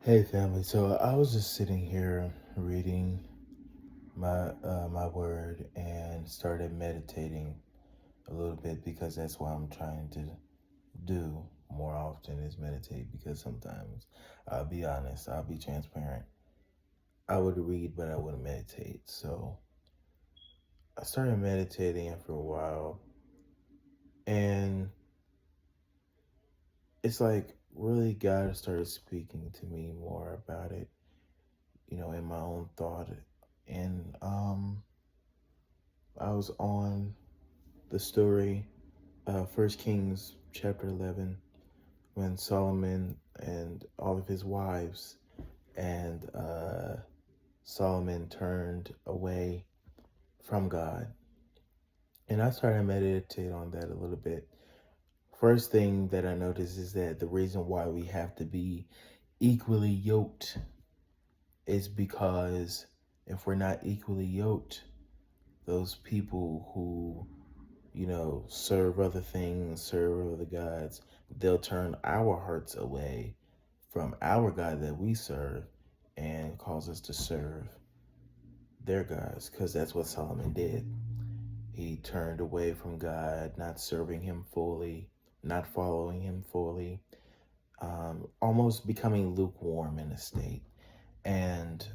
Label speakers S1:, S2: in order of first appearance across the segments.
S1: Hey family, so I was just sitting here reading my word and started meditating a little bit because that's what I'm trying to do more often is meditate because sometimes I'll be honest, I'll be transparent. I would read but I wouldn't meditate. So I started meditating after a while and it's like really God started speaking to me more about it, in my own thought and I was on the story, 1 Kings chapter 11, when Solomon and all of his wives and Solomon turned away from God. And I started to meditate on that a little bit. First thing that I noticed is that the reason why we have to be equally yoked is because if we're not equally yoked, those people who serve other things, serve other gods, they'll turn our hearts away from our God that we serve and cause us to serve their gods, because that's what Solomon did. He turned away from God, not serving him fully, not following him fully, almost becoming lukewarm in a state. And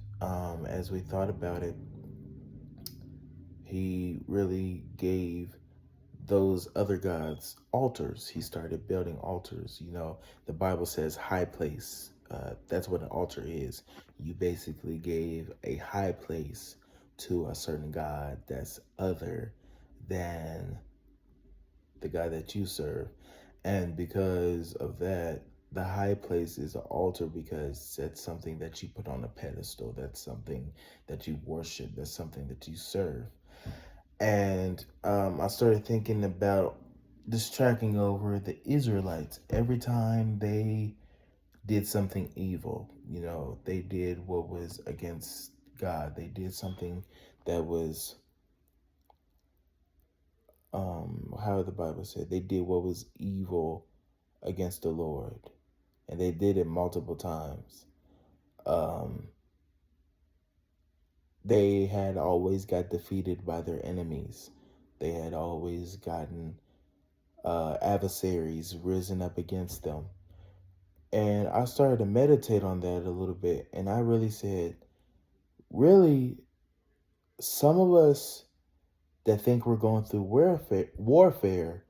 S1: as we thought about it, he really gave those other gods altars. He started building altars. The Bible says high place. That's what an altar is. You basically gave a high place to a certain god that's other than the God that you serve. And because of that, the high place is an altar because that's something that you put on a pedestal. That's something that you worship. That's something that you serve. And I started thinking about this tracking over the Israelites. Every time they did something evil, they did what was against God. They did something that was, how the Bible said, they did what was evil against the Lord. And they did it multiple times. Um, they had always got defeated by their enemies. They had always gotten adversaries risen up against them. And I started to meditate on that a little bit. And I really said, really, some of us that think we're going through warfare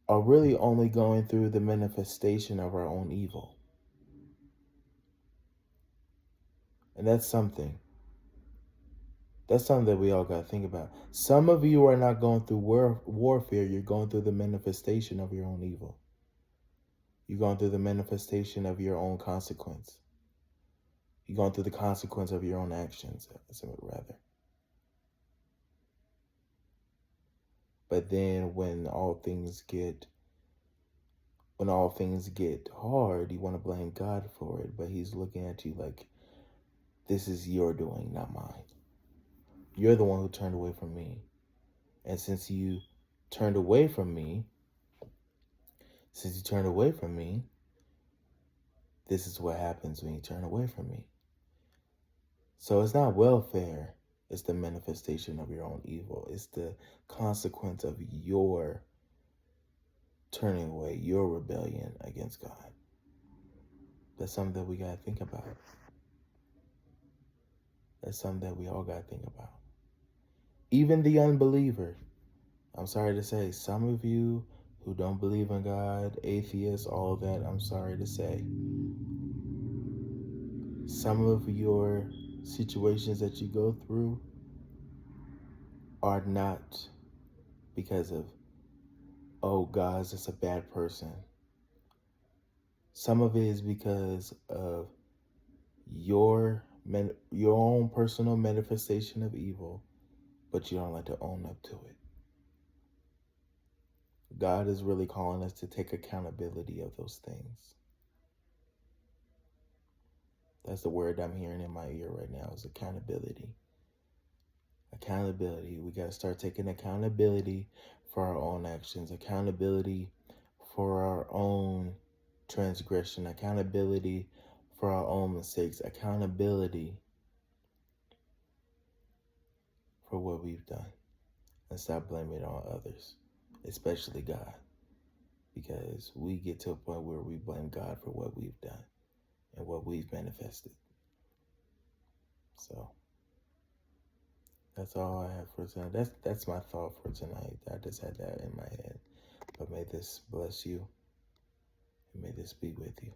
S1: are really only going through the manifestation of our own evil. And that's something. That's something that we all got to think about. Some of you are not going through warfare. You're going through the manifestation of your own evil. You're going through the manifestation of your own consequence. You're going through the consequence of your own actions, rather. But then when all things get hard, you want to blame God for it. But he's looking at you like, this is your doing, not mine. You're the one who turned away from me. And since you turned away from me, this is what happens when you turn away from me. So it's not welfare. It's the manifestation of your own evil. It's the consequence of your turning away, your rebellion against God. That's something that we got to think about. That's something that we all got to think about. Even the unbeliever. I'm sorry to say, some of you who don't believe in God, atheists, all of that, I'm sorry to say, some of your situations that you go through are not because of, oh, God's just a bad person. Some of it is because of your own personal manifestation of evil, but you don't like to own up to it. God is really calling us to take accountability of those things. That's the word I'm hearing in my ear right now, is accountability. Accountability. We got to start taking accountability for our own actions, accountability for our own transgression, accountability for our own mistakes, accountability for what we've done, and stop blaming it on others, especially God, because we get to a point where we blame God for what we've done and what we've manifested. So that's all I have for tonight. That's my thought for tonight. I just had that in my head. But may this bless you, and may this be with you.